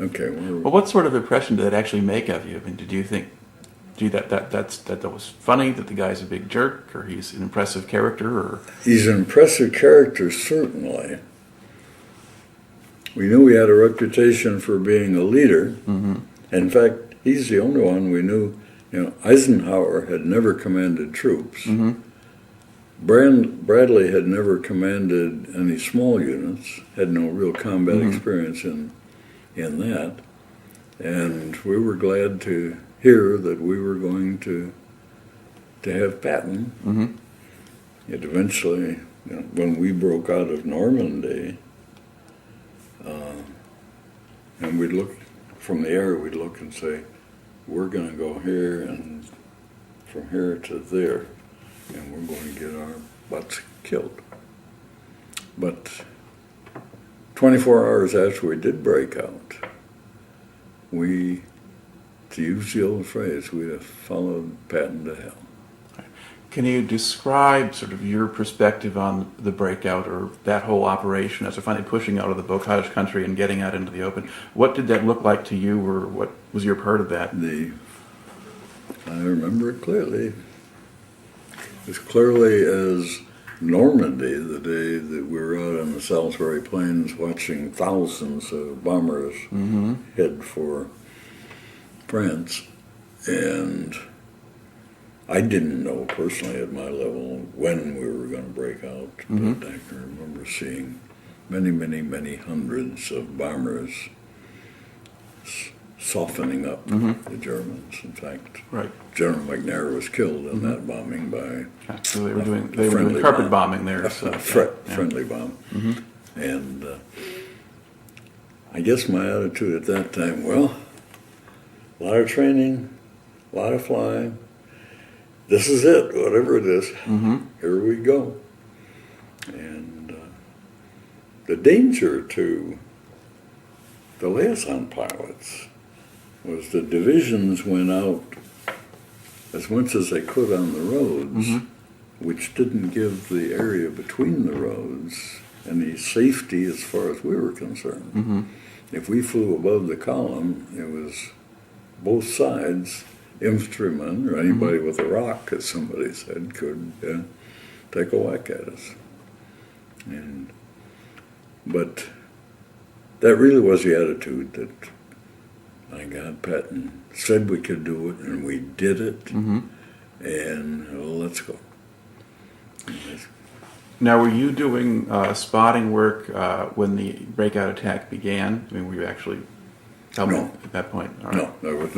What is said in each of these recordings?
Okay. Well, what sort of impression did it actually make of you? I mean, did you think, gee, that was funny, that the guy's a big jerk, or he's an impressive character, or? He's an impressive character, certainly. We knew he had a reputation for being a leader. Mm-hmm. In fact, he's the only one we knew. Eisenhower had never commanded troops. Mm-hmm. Bradley had never commanded any small units, had no real combat Mm-hmm. experience in that. And we were glad to hear that we were going to have Patton. Mm-hmm. It eventually, when we broke out of Normandy, and we'd look from the air, we'd look and say, we're going to go here and from here to there, and we're going to get our butts killed. But 24 hours after we did break out, we, to use the old phrase, we have followed Patton to hell. Can you describe sort of your perspective on the breakout or that whole operation as we're finally pushing out of the Bocage country and getting out into the open? What did that look like to you, or what was your part of that? I remember it clearly. As clearly as Normandy, the day that we were out on the Salisbury Plains watching thousands of bombers Mm-hmm. head for France. And I didn't know personally at my level when we were going to break out, Mm-hmm. but I can remember seeing many, many, many hundreds of bombers softening up Mm-hmm. the Germans. In fact, Right. General McNair was killed in Mm-hmm. that bombing by So they were doing friendly carpet bomb. bombing there. So, a yeah. friendly bomb. Mm-hmm. And I guess my attitude at that time, well, a lot of training, a lot of flying. This is it, whatever it is. Mm-hmm. Here we go. And the danger to the liaison pilots was the divisions went out as much as they could on the roads, Mm-hmm. which didn't give the area between the roads any safety as far as we were concerned. Mm-hmm. If we flew above the column, it was both sides, infantrymen or anybody with a rock, as somebody said, could take a whack at us. But that really was the attitude that, my God, Patton said we could do it, and we did it, Mm-hmm. and well, let's go. Now, were you doing spotting work when the breakout attack began? I mean, were you actually helping at that point? All right. No, there was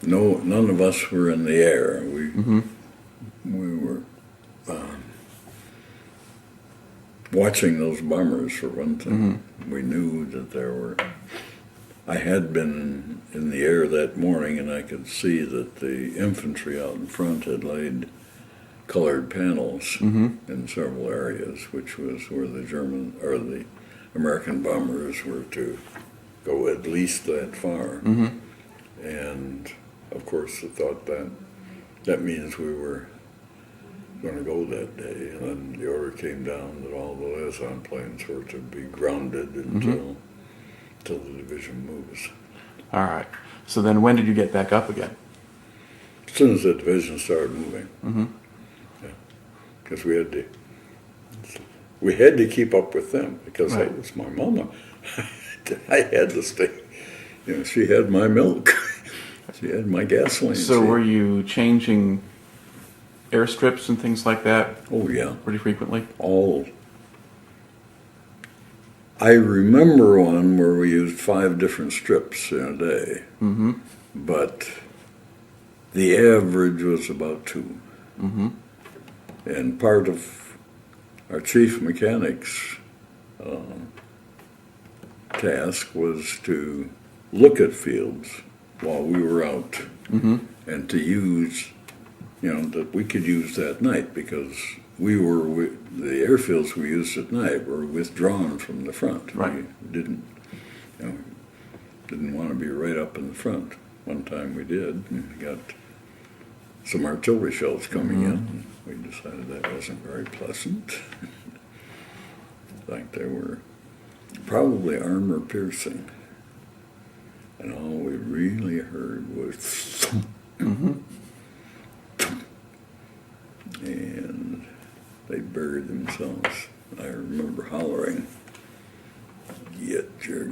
none of us were in the air. We were watching those bombers for one thing. Mm-hmm. We knew that there were. I had been in the air that morning, and I could see that the infantry out in front had laid colored panels Mm-hmm. in several areas, which was where the German or the American bombers were to go at least that far. Mm-hmm. And of course, I thought that means we were going to go that day. And then the order came down that all the liaison planes were to be grounded until the division moves. All right. So then when did you get back up again? As soon as the division started moving. Mm-hmm. Because we had to keep up with them, because Right. that was my mama. I had to stay. She had my milk. She had my gasoline. So were you changing airstrips and things like that Oh, yeah. pretty frequently? I remember one where we used 5 different strips in a day, Mm-hmm. but the average was about 2. Mm-hmm. And part of our chief mechanic's task was to look at fields while we were out, Mm-hmm. and to use, that we could use that night, because the airfields we used at night were withdrawn from the front. Right. We didn't want to be right up in the front. One time we did, and we got some artillery shells coming in. We decided that wasn't very pleasant. In fact, they were probably armor piercing. and all we really heard was thump, thump, and they buried themselves. I remember hollering, "Get your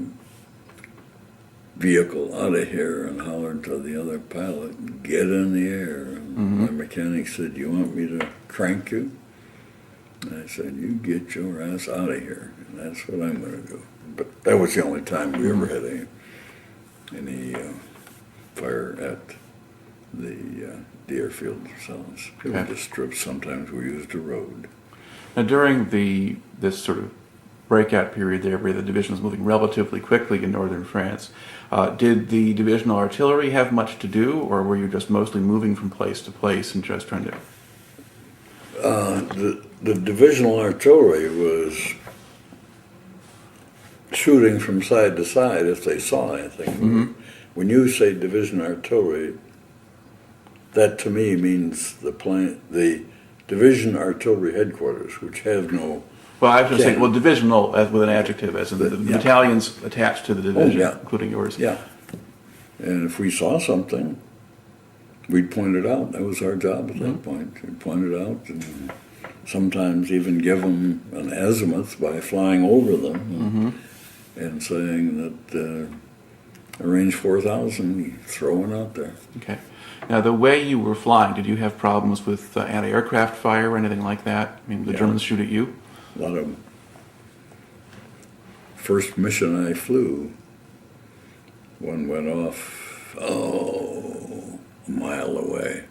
vehicle out of here," and hollered to the other pilot, "Get in the air." And my mechanic said, "You want me to crank you?" And I said, "You get your ass out of here," and that's what I'm going to do. But that was the only time we ever had any fire at the airfield themselves. It was just strips. Sometimes we used a road. Now, during this sort of breakout period there, where the division was moving relatively quickly in northern France, did the divisional artillery have much to do, or were you just mostly moving from place to place and just trying to... The divisional artillery was shooting from side to side if they saw anything. When you say division artillery, that to me means the division artillery headquarters, which have no... Well, I was just saying, well, divisional as with an adjective, as in the battalions attached to the division, including yours. Yeah. And if we saw something, we'd point it out. That was our job at that point. We'd point it out and sometimes even give them an azimuth by flying over them and saying that range 4,000, throwing out there. Okay. Now, the way you were flying, did you have problems with anti-aircraft fire or anything like that? I mean, the Germans shoot at you? A lot of them. First mission I flew, one went off, a mile away.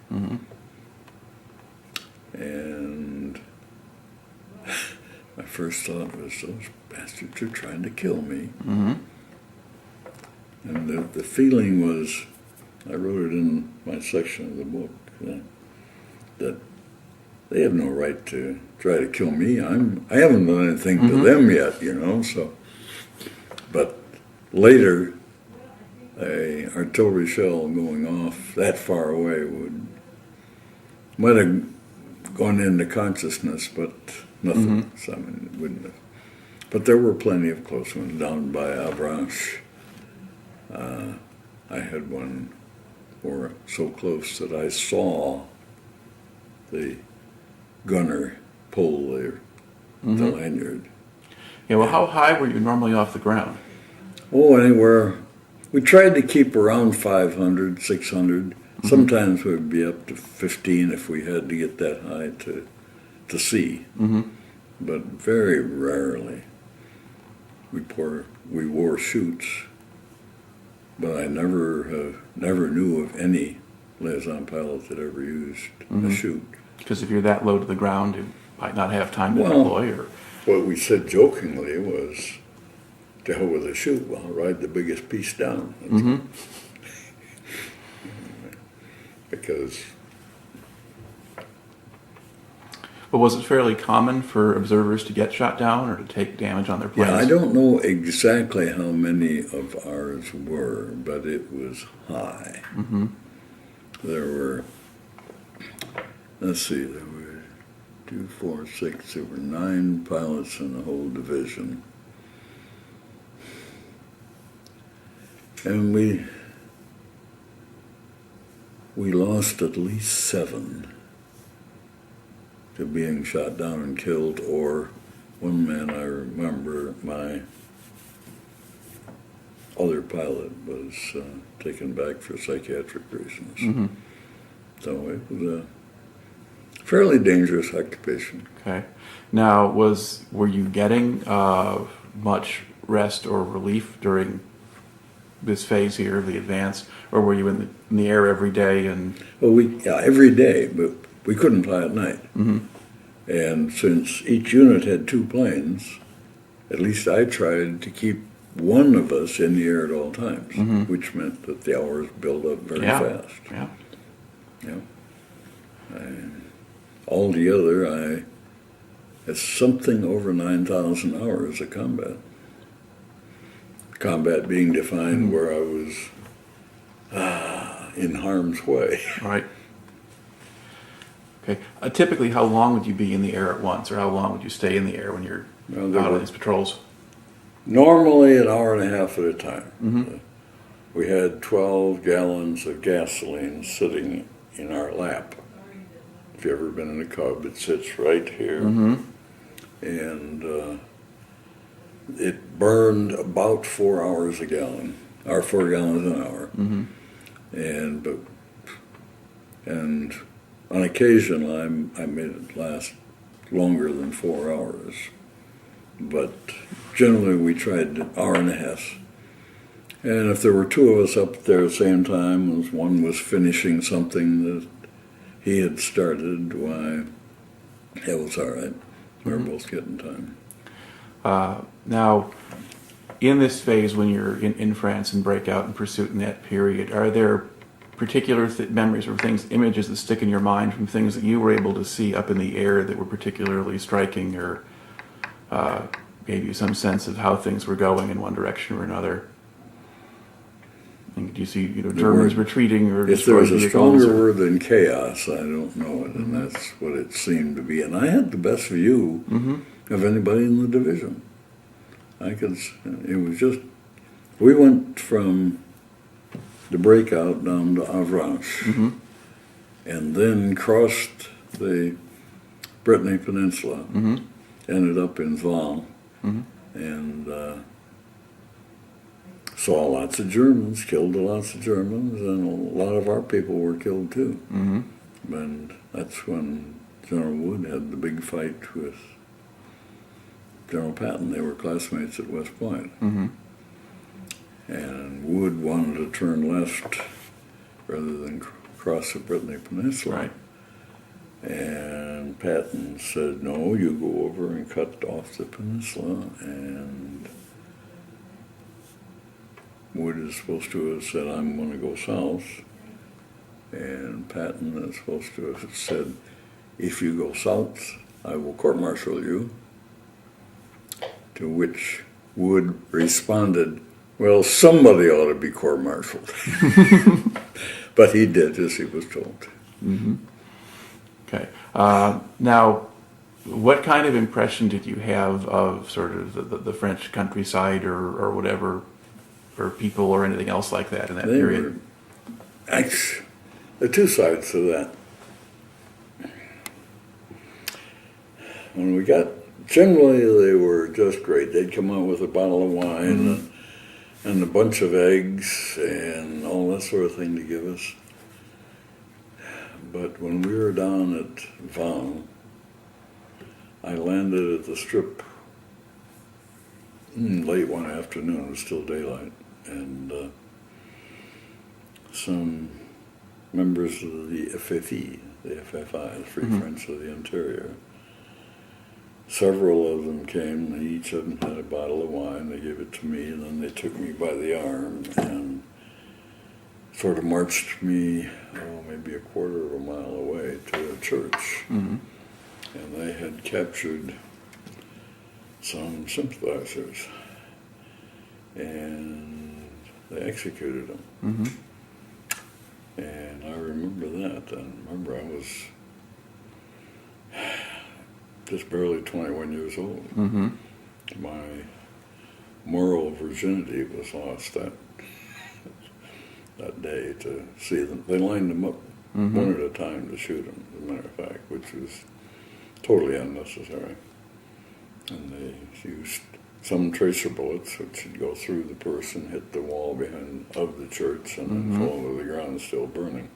And my first thought was, those bastards are trying to kill me. And the feeling was, I wrote it in my section of the book, that they have no right to try to kill me. I haven't done anything to them yet, so. But later, a artillery shell going off that far away might have gone into consciousness, but nothing. So, I mean, it wouldn't have. But there were plenty of close ones down by Barracks. I had one so close that I saw the gunner pull the lanyard. Yeah, well, how high were you normally off the ground? Oh, anywhere. We tried to keep around 500, 600. Sometimes we'd be up to 15 if we had to get that high to see. But very rarely. We wore chutes, but I never knew of any liaison pilot that ever used a chute. Because if you're that low to the ground, you might not have time to deploy. Or What we said jokingly was, to hell with a chute, well, I'll ride the biggest piece down. Because... But was it fairly common for observers to get shot down or to take damage on their planes? Yeah, I don't know exactly how many of ours were, but it was high. There were, let's see, there were 2, 4, 6, there were 9 pilots in the whole division. And we lost at least 7 to being shot down and killed, or one man, I remember, my other pilot was taken back for psychiatric reasons. So it was a fairly dangerous occupation. Okay. Now, were you getting much rest or relief during this phase here of the advance, or were you in the air every day? Well, every day, but we couldn't fly at night. And since each unit had 2 planes, at least I tried to keep one of us in the air at all times, which meant that the hours built up very fast. Altogether, I had something over 9,000 hours of combat. Combat being defined where I was in harm's way. Right. Okay. Typically, how long would you be in the air at once, or how long would you stay in the air when you're out on these patrols? Normally an hour and a half at a time. we had 12 gallons of gasoline sitting in our lap. If you've ever been in a Cub, it sits right here. And it burned about 4 hours a gallon, or 4 gallons an hour. And on occasion, I made it last longer than 4 hours. But generally, we tried an hour and a half. And if there were two of us up there at the same time, as one was finishing something that he had started, why, it was all right. We were both getting time. Now, in this phase, when you're in France and breakout and pursuit in that period, are there particular memories or images that stick in your mind from things that you were able to see up in the air that were particularly striking or gave you some sense of how things were going in one direction or another? And do you see, Germans retreating or if there's a stronger or... word than chaos, I don't know it, and that's what it seemed to be. And I had the best view of anybody in the division. It was just, we went from the breakout down to Avranches, and then crossed the Brittany Peninsula, ended up in Val, and saw lots of Germans, killed lots of Germans, and a lot of our people were killed too. And that's when General Wood had the big fight with General Patton. They were classmates at West Point. And Wood wanted to turn left rather than cross the Brittany Peninsula. Right. And Patton said, no, you go over and cut off the peninsula. And Wood is supposed to have said, I'm going to go south. And Patton is supposed to have said, if you go south, I will court-martial you. To which Wood responded, well, somebody ought to be court-martialed. But he did as he was told. Okay. Now, what kind of impression did you have of sort of the French countryside or whatever, or people or anything else like that in that period? There are two sides to that. When we got, generally they were just great. They'd come out with a bottle of wine and a bunch of eggs and all that sort of thing to give us. But when we were down at Vannes, I landed at the Strip late one afternoon. It was still daylight, and some members of the FFI, the Free French of the Interior, several of them came. Each of them had a bottle of wine. They gave it to me, and then they took me by the arm and sort of marched me, maybe a quarter of a mile away to a church. And they had captured some sympathizers, and they executed them. And I remember that, and remember I was just barely 21 years old. My moral virginity was lost that day to see them. They lined them up one at a time to shoot them, as a matter of fact, which was totally unnecessary. And they used some tracer bullets, which would go through the person, hit the wall behind of the church, and then fall to the ground, still burning.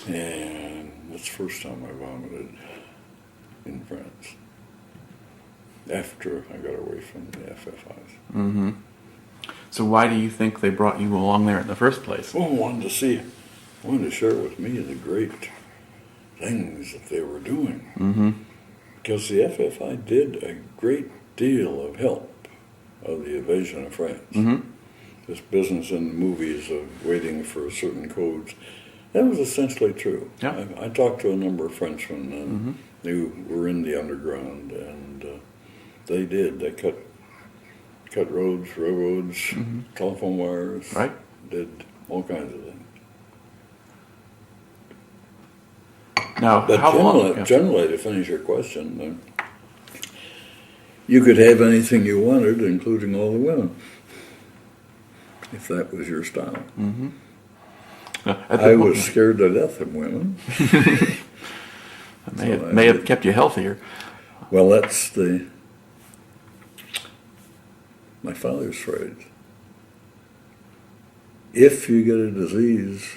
And that's the first time I vomited in France, after I got away from the FFIs. So why do you think they brought you along there in the first place? Well, I wanted to share with me the great things that they were doing. Because the FFI did a great deal of help of the invasion of France. This business in the movies of waiting for certain codes, that was essentially true. Yeah. I talked to a number of Frenchmen who were in the underground, and they did. They cut roads, railroads, telephone wires, Right. did all kinds of things. Now, But how long? generally, to finish your question, you could have anything you wanted, including all the women. if that was your style. At the I point- was scared to death of women. It may have kept you healthier. Well, that's my father's phrase. If you get a disease,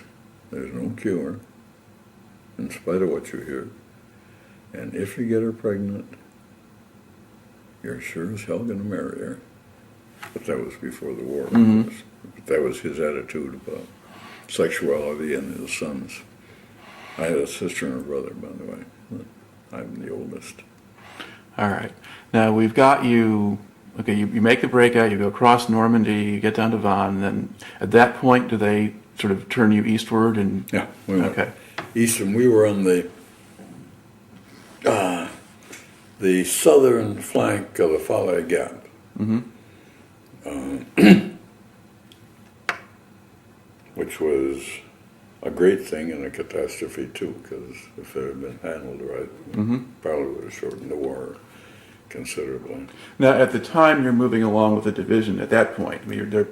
there's no cure, in spite of what you hear. And if you get her pregnant, you're sure as hell going to marry her. But that was before the war. But that was his attitude about sexuality and his sons. I had a sister and a brother, by the way. I'm the oldest. All right. Now we've got you. Okay, you make the breakout. You go across Normandy. You get down to Vannes. And then at that point, do they sort of turn you eastward? And Yeah, we went okay. east, and we were on the southern flank of the Falaise Gap. Which was a great thing and a catastrophe too, because if it had been handled right, probably would have shortened the war considerably. Now, at the time you're moving along with the division, at that point, I mean,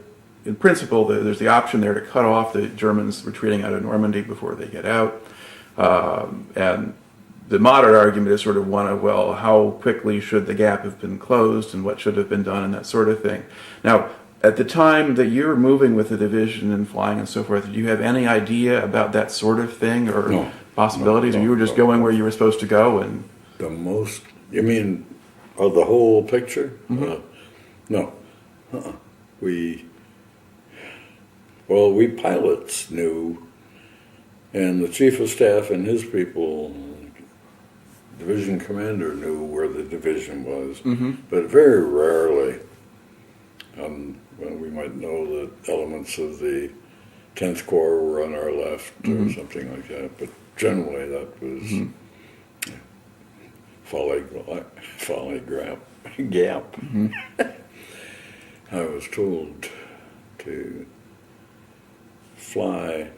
in principle, there's the option there to cut off the Germans retreating out of Normandy before they get out. And the modern argument is sort of one of, well, how quickly should the gap have been closed and what should have been done and that sort of thing. Now, at the time that you were moving with the division and flying and so forth, did you have any idea about that sort of thing or No. possibilities? No, or you were just no. going where you were supposed to go? And The most, you mean, of the whole picture? No. We pilots knew, and the chief of staff and his people, division commander knew where the division was, but very rarely, well, we might know that elements of the 10th Corps were on our left or something like that, but generally that was Falaise Gap. I was told to fly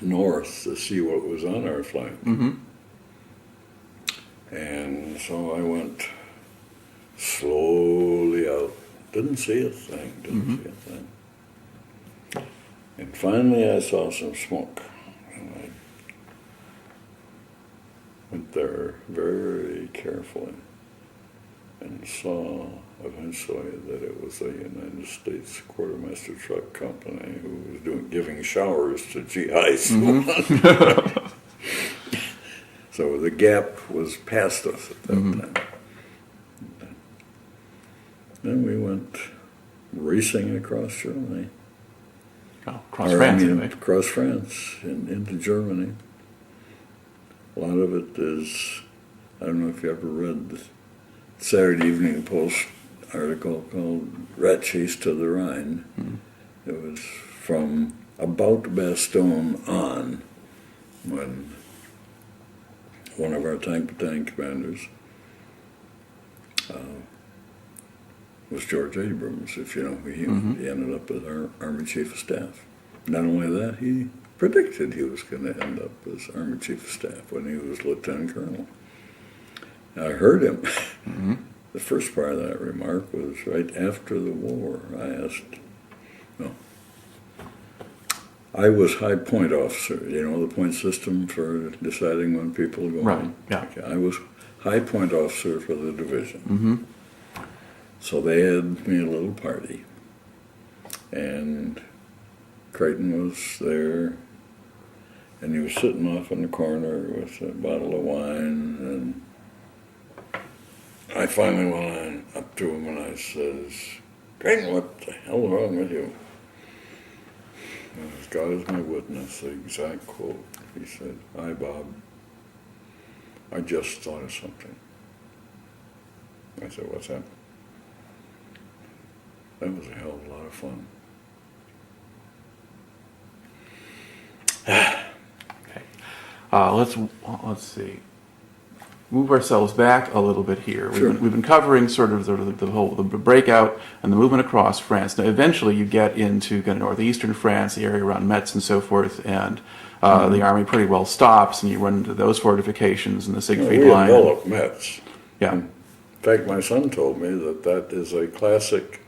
north to see what was on our flank. And so I went slowly out. Didn't see a thing, And finally I saw some smoke. And I went there very carefully and saw eventually that it was the United States Quartermaster Truck Company who was giving showers to GIs. So the gap was past us at that time. Then we went racing across Germany. across France, anyway. Across France and into Germany. A lot of it is, I don't know if you ever read the Saturday Evening Post article called Rat Chase to the Rhine. It was from about Bastogne on, when one of our tank battalion commanders was George Abrams. If you know, he ended up as our Army Chief of Staff. Not only that, he predicted he was going to end up as Army Chief of Staff when he was Lieutenant Colonel. I heard him. The first part of that remark was right after the war. I was high point officer, you know, the point system for deciding when people go Right, home. yeah. Okay, I was high point officer for the division. So they had me a little party. And Creighton was there, and he was sitting off in the corner with a bottle of wine, and I finally went up to him and I says, Creighton, what the hell is wrong with you? And as God is my witness, the exact quote, he said, Hi, Bob, I just thought of something. I said, what's that? That was a hell of a lot of fun. Okay. Let's see. Move ourselves back a little bit here. Sure. We've been covering sort of the breakout and the movement across France. Now, eventually, you get into kind of northeastern France, the area around Metz and so forth, and the army pretty well stops, and you run into those fortifications and the Siegfried We Line. enveloped Metz. Yeah. In fact, my son told me that is a classic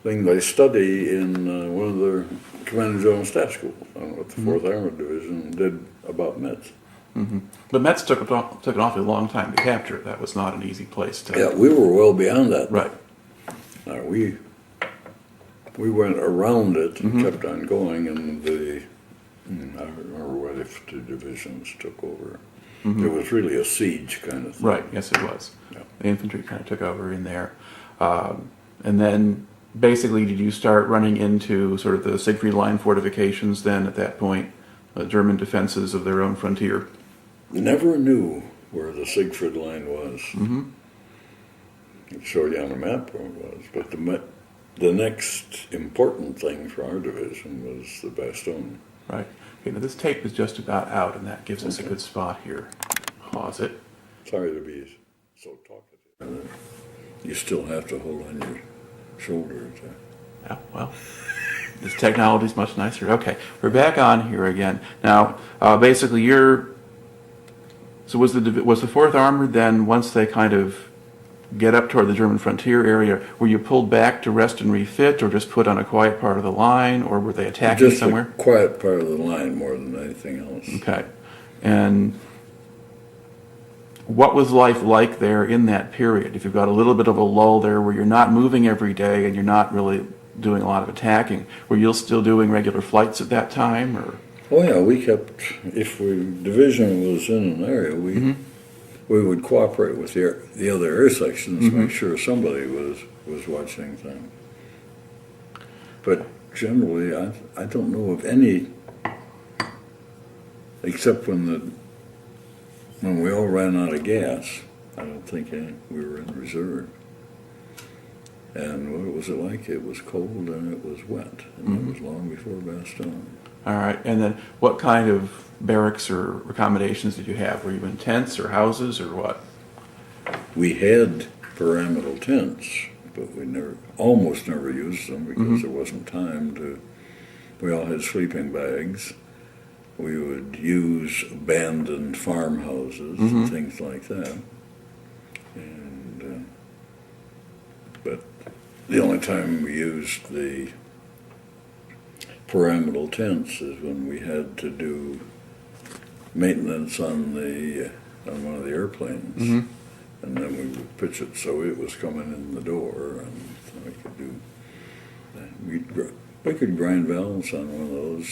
things I study in one of the Commanding General Staff schools. I don't know what the 4th Armored Division did about Metz. But Metz took an awfully long time to capture. That was not an easy place to... Yeah, we were well beyond that. Right. We went around it and kept on going, and I don't remember what if the divisions took over. It was really a siege kind of thing. Right, yes it was. Yeah. The infantry kind of took over in there. And then basically did you start running into sort of the Siegfried Line fortifications then at that point, German defenses of their own frontier? Never knew where the Siegfried Line was. It showed you on a map where it was, but the next important thing for our division was the Bastogne. Right. Okay, now this tape is just about out, and that gives us a good spot here. Pause it. Sorry to be so talkative. You still have to hold on your shoulder. Yeah, well, this technology is much nicer. Okay, we're back on here again. Now, basically, so was the 4th Armored then, once they kind of get up toward the German frontier area, were you pulled back to rest and refit, or just put on a quiet part of the line, or were they attacking Just somewhere? Just a quiet part of the line more than anything else. Okay. And what was life like there in that period? If you've got a little bit of a lull there where you're not moving every day and you're not really doing a lot of attacking, were you still doing regular flights at that time? Or? Oh yeah, we kept, if division was in an area, we would cooperate with the other air sections to make sure somebody was watching things. But generally, I don't know of any, except when we all ran out of gas. I don't think we were in reserve. And what was it like? It was cold and it was wet, and it was long before Bastogne. All right, and then what kind of barracks or accommodations did you have? Were you in tents or houses or what? We had pyramidal tents, but we almost never used them because there wasn't time to. We all had sleeping bags. We would use abandoned farmhouses and things like that. And but the only time we used the pyramidal tents is when we had to do maintenance on one of the airplanes, and then we would pitch it so it was coming in the door, and we could do that. We could grind valves on one of those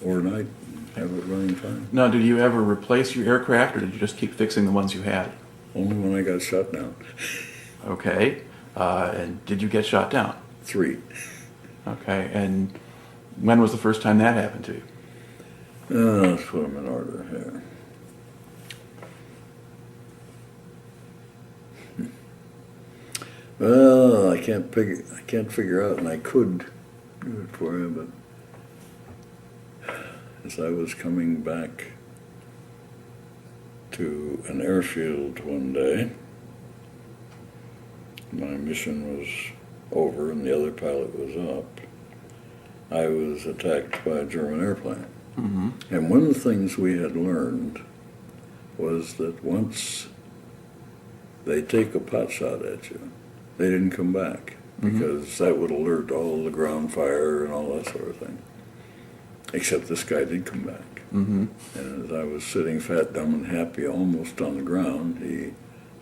overnight and have it running fine. Now, did you ever replace your aircraft, or did you just keep fixing the ones you had? Only when I got shot down. Okay, and did you get shot down? 3. Okay, and when was the first time that happened to you? Let's put them in order here. Well, I can't figure out, and I could do it for you, but as I was coming back to an airfield one day, my mission was over and the other pilot was up, I was attacked by a German airplane. And one of the things we had learned was that once they take a pot shot at you, they didn't come back, because that would alert all the ground fire and all that sort of thing. Except this guy did come back. And as I was sitting fat, dumb, and happy almost on the ground, he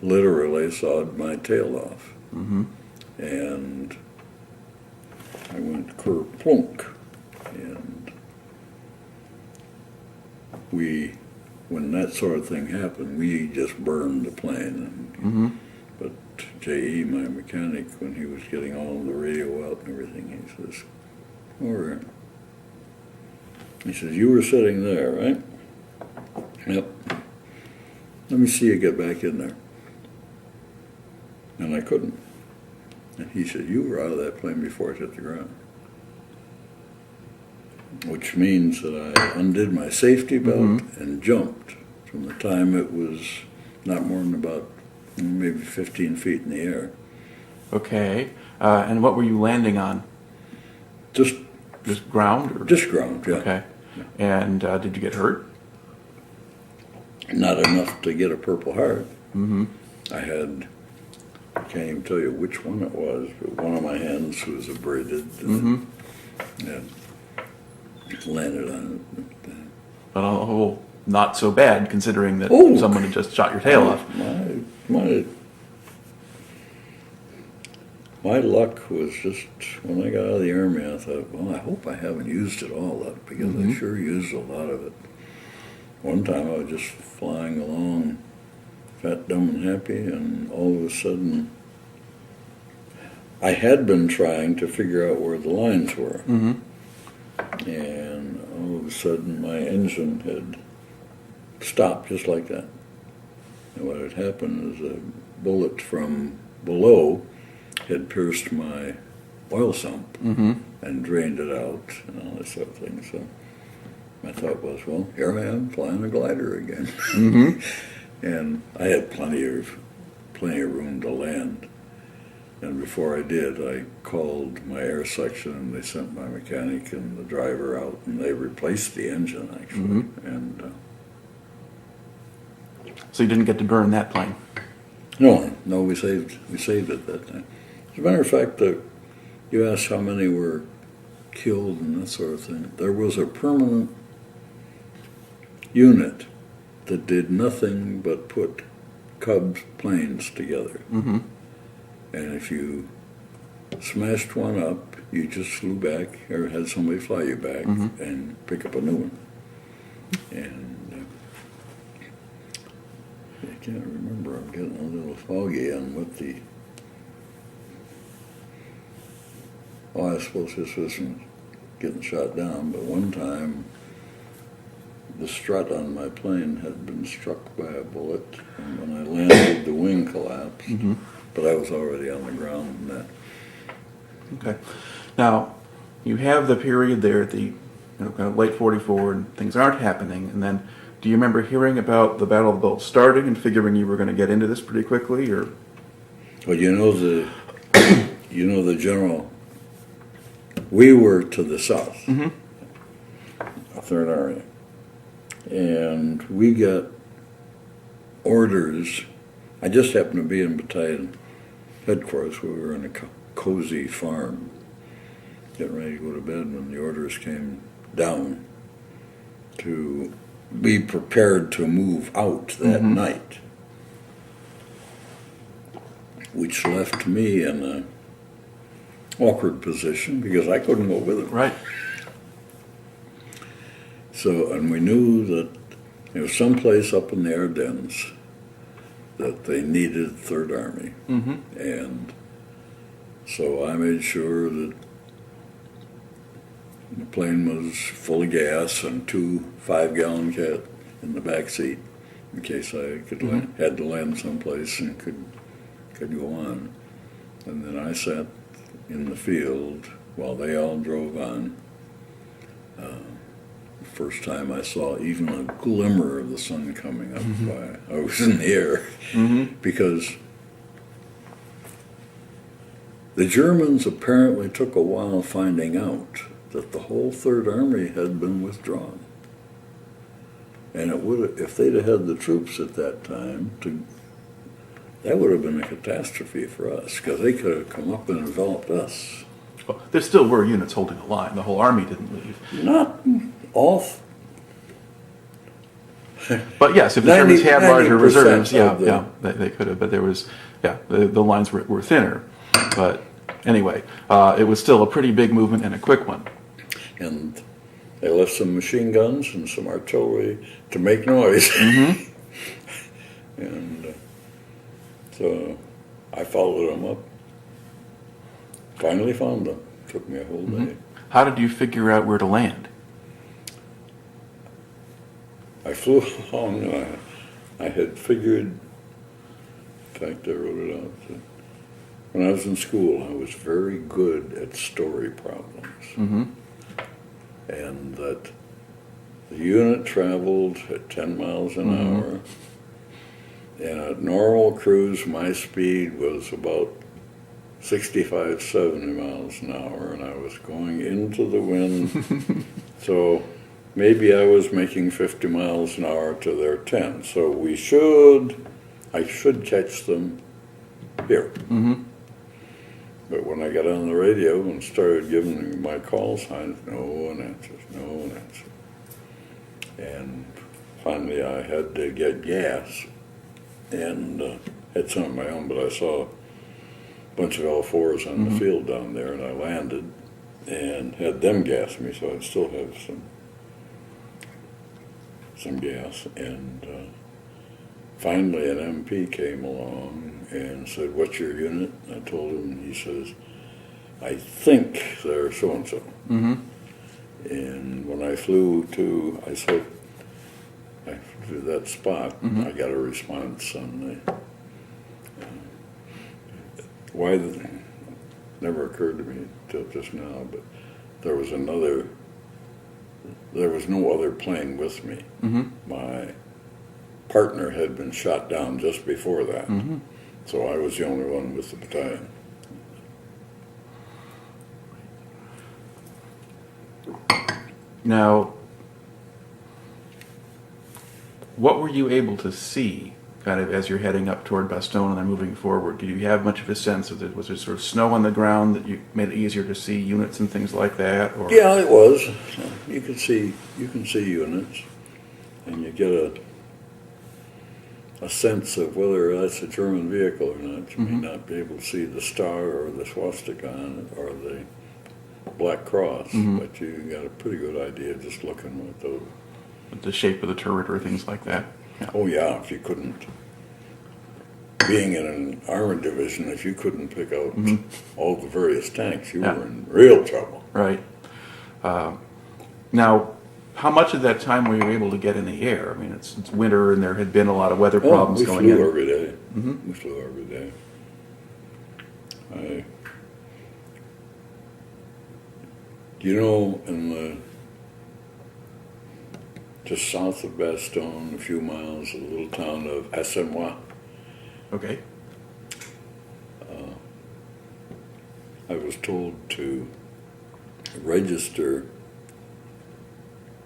literally sawed my tail off. And I went kerplunk. And when that sort of thing happened, we just burned the plane. But J.E., my mechanic, when he was getting all the radio out and everything, he says, all right. He says, you were sitting there, right? Yep. Let me see you get back in there. And I couldn't. And he said, you were out of that plane before it hit the ground. Which means that I undid my safety belt and jumped from the time it was not more than about maybe 15 feet in the air. Okay, and what were you landing on? Just ground? Or? Just ground, yeah. Okay, and did you get hurt? Not enough to get a Purple Heart. I had I can't even tell you which one it was, but one of my hands was abraded and landed on it. But oh, not so bad considering that Oh. someone had just shot your tail off. My luck was just, when I got out of the Army, I thought, well, I hope I haven't used it all up, because I sure used a lot of it. One time I was just flying along, fat, dumb, and happy, and all of a sudden, I had been trying to figure out where the lines were. And all of a sudden, my engine had stopped just like that. And what had happened is a bullet from below had pierced my oil sump and drained it out and all that sort of thing. So my thought was, well, here I am flying a glider again. And I had plenty of room to land. And before I did, I called my air section, and they sent my mechanic and the driver out, and they replaced the engine, actually. And So you didn't get to burn that plane. no, we saved it that time. As a matter of fact, you asked how many were killed and that sort of thing. There was a permanent unit that did nothing but put Cub planes together. And if you smashed one up, you just flew back or had somebody fly you back and pick up a new one. And I can't remember. I'm getting a little foggy on what the... Oh, I suppose this wasn't getting shot down, but one time the strut on my plane had been struck by a bullet, and when I landed, the wing collapsed. But I was already on the ground and that. Okay. Now, you have the period there at the kind of late 44 and things aren't happening, and then do you remember hearing about the Battle of the Bulge starting and figuring you were going to get into this pretty quickly, or? Well, you know the general. We were to the south, Third Army, and we got orders. I just happened to be in battalion headquarters. We were in a cozy farm, getting ready to go to bed when the orders came down to be prepared to move out that night, which left me in a awkward position because I couldn't go with them. Right. So, and we knew that there was someplace up in the Ardennes that they needed Third Army. And so I made sure that the plane was full of gas and 2 5-gallon cat in the back seat in case I could had to land someplace and could go on. And then I sat in the field while they all drove on. The first time I saw even a glimmer of the sun coming up, I was in the air because the Germans apparently took a while finding out that the whole Third Army had been withdrawn. And it would, if they'd have had the troops at that time, that would have been a catastrophe for us, because they could have come up and enveloped us. Well, there still were units holding the line. The whole army didn't leave. Not all. But yes, if the Germans had larger 90% reserves, of they could have. But there was, the lines were thinner. But anyway, it was still a pretty big movement and a quick one. And they left some machine guns and some artillery to make noise. And so I followed them up. Finally found them. Took me a whole day. How did you figure out where to land? I flew along. I had figured, in fact, I wrote it out. When I was in school, I was very good at story problems. And that the unit traveled at 10 miles an hour. And at normal cruise, my speed was about 65, 70 miles an hour, and I was going into the wind. So maybe I was making 50 miles an hour to their 10. So I should catch them here. But when I got on the radio and started giving my call signs, no one answers, no one answers. And finally I had to get gas and had some of my own, but I saw a bunch of L4s on the field down there, and I landed and had them gas me, so I still have some gas. And finally an MP came along and said, "What's your unit?" I told him, and he says, "I think they're so-and-so." And when I flew to that spot, I got a response on never occurred to me till just now, but there was no other plane with me. My partner had been shot down just before that, so I was the only one with the battalion. Now, what were you able to see kind of as you're heading up toward Bastogne and then moving forward? Did you have much of a sense of it? Was there sort of snow on the ground that made it easier to see units and things like that? Or? Yeah, it was. You can see units, and you get a sense of whether that's a German vehicle or not. You may not be able to see the star or the swastika on it or the Black Cross, but you got a pretty good idea just looking at those. The shape of the turret or things like that. Yeah. Oh yeah, if you couldn't, being in an armored division, if you couldn't pick out all the various tanks, you were in real trouble. Right. Now, how much of that time were you able to get in the air? I mean, it's winter and there had been a lot of weather problems going in. We flew every day. We flew every day. Just south of Bastogne, a few miles, a little town of Assenois. Okay. I was told to register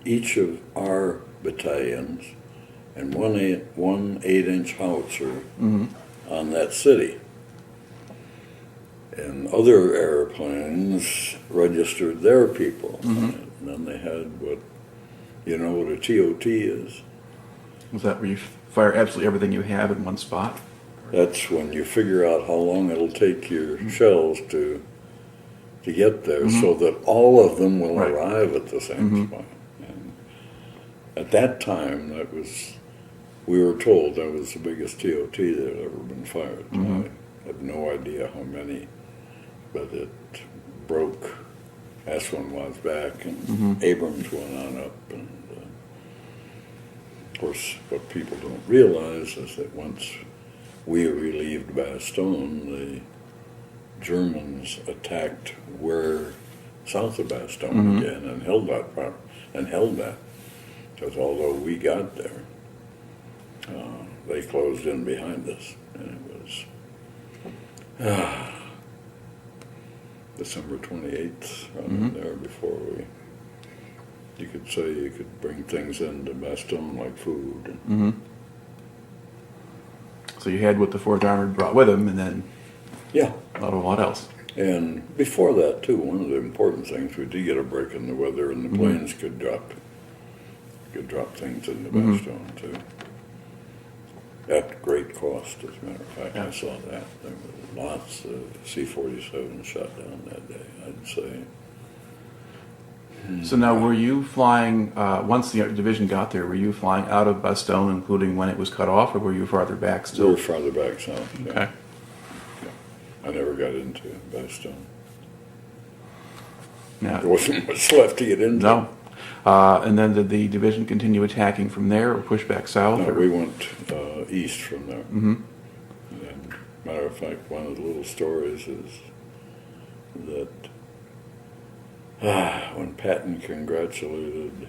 each of our battalions and one 8-inch howitzer on that city. And other airplanes registered their people on it. And then they had what a TOT is? Was that where you fire absolutely everything you have in one spot? That's when you figure out how long it'll take your shells to get there, so that all of them will arrive at the same spot. And at that time, we were told that was the biggest TOT that had ever been fired. I have no idea how many, but it broke. S1 was back, and Abrams went on up, and of course, what people don't realize is that once we relieved Bastogne, the Germans attacked south of Bastogne again, and held that. Because although we got there, they closed in behind us, and it was December 28th, around there before you could say you could bring things into Bastogne like food. So you had what the 4th Armored brought with them, and then Yeah. not a lot else. And before that, too, one of the important things, we did get a break in the weather, and the planes could drop things into Bastogne, too. At great cost, as a matter of fact. I saw that. There were lots of C-47 shot down that day, I'd say. So now, were you flying, once the division got there, were you flying out of Bastogne, including when it was cut off, or were you farther back still? We were farther back south. Yeah. Okay. Yeah. I never got into Bastogne. Yeah. There wasn't much left to get into. No. And then did the division continue attacking from there, or push back south? No, or? we went east from there. And matter of fact, one of the little stories is that when Patton congratulated,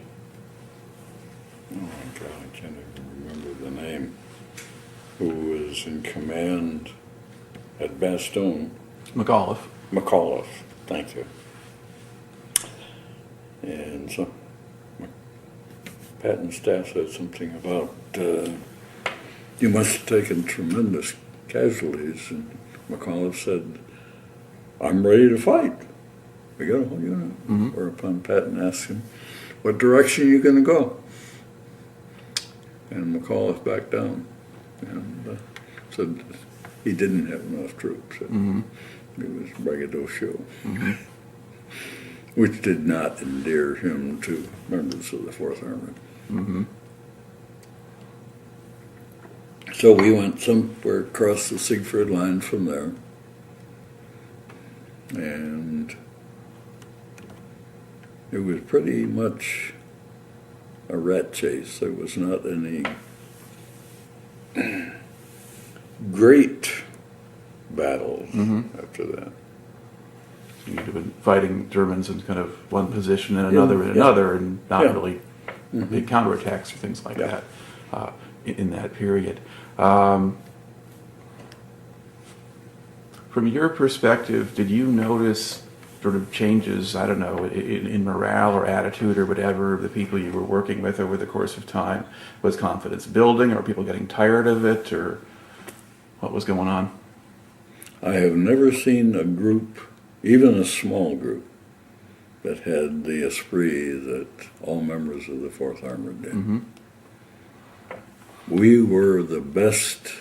oh my God, I can't even remember the name, who was in command at Bastogne. McAuliffe, thank you. And so Patton's staff said something about, you must have taken tremendous casualties, and McAuliffe said, "I'm ready to fight. We got a whole unit." Whereupon Patton asked him, "What direction are you going to go?" And McAuliffe backed down and said he didn't have enough troops. It was braggadocio, which did not endear him to members of the Fourth Armored. So we went somewhere across the Siegfried line from there, and it was pretty much a rat chase. There was not any great battles after that. You'd have been fighting Germans in kind of one position and another and another, and not really big counterattacks or things like that in that period. From your perspective, did you notice sort of changes, I don't know, in morale or attitude or whatever of the people you were working with over the course of time? Was confidence building, or people getting tired of it, or what was going on? I have never seen a group, even a small group, that had the esprit that all members of the Fourth Armored did. We were the best.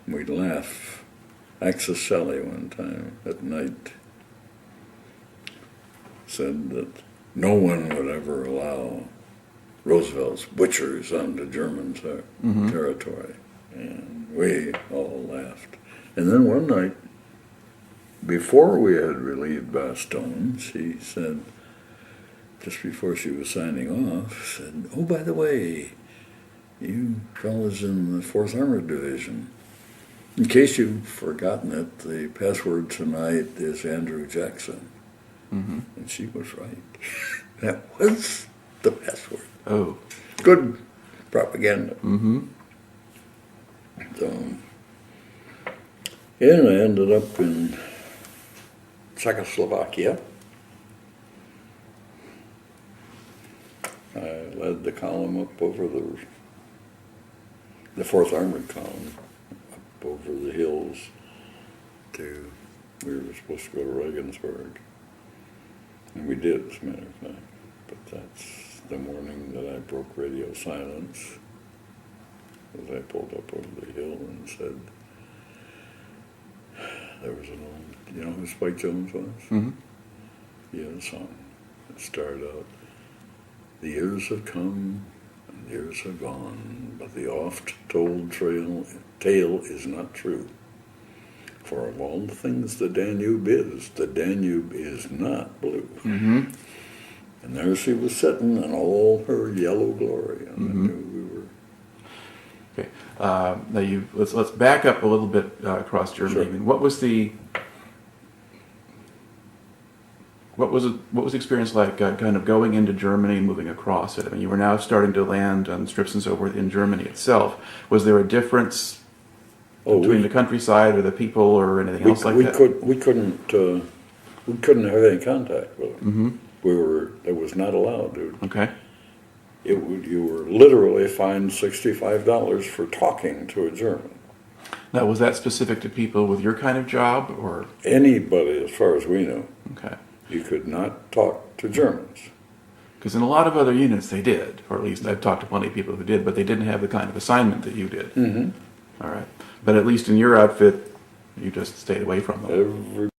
We'd laugh. Axis Shelley one time at night said that no one would ever allow Roosevelt's butchers onto German territory. And we all laughed. And then one night, before we had relieved Bastogne, she said, just before she was signing off, said, "Oh, by the way, you fellas in the Fourth Armored Division, in case you've forgotten it, the password tonight is Andrew Jackson." And she was right. That was the password. Oh. Good propaganda. So, and I ended up in Czechoslovakia. I led the column up over the Fourth Armored column, up over the hills to, we were supposed to go to Regensburg. And we did, as a matter of fact. But that's the morning that I broke radio silence, as I pulled up over the hill and said, there was an old, you know who Spike Jones was? He had a song that started out, "The years have come and the years have gone, but the oft-told tale is not true. For of all the things the Danube is not blue." And there she was sitting in all her yellow glory, and I knew we were. Okay. Now let's back up a little bit across Germany. Sure. I mean, what was the experience like, kind of going into Germany and moving across it? I mean, you were now starting to land on strips and so forth in Germany itself. Was there a difference between the countryside or the people or anything else like that? We couldn't have any contact with them. It was not allowed, dude. Okay. You were literally fined $65 for talking to a German. Now, was that specific to people with your kind of job, or? Anybody, as far as we knew. Okay. You could not talk to Germans. Because in a lot of other units they did, or at least I've talked to plenty of people who did, but they didn't have the kind of assignment that you did. All right. But at least in your outfit, you just stayed away from them.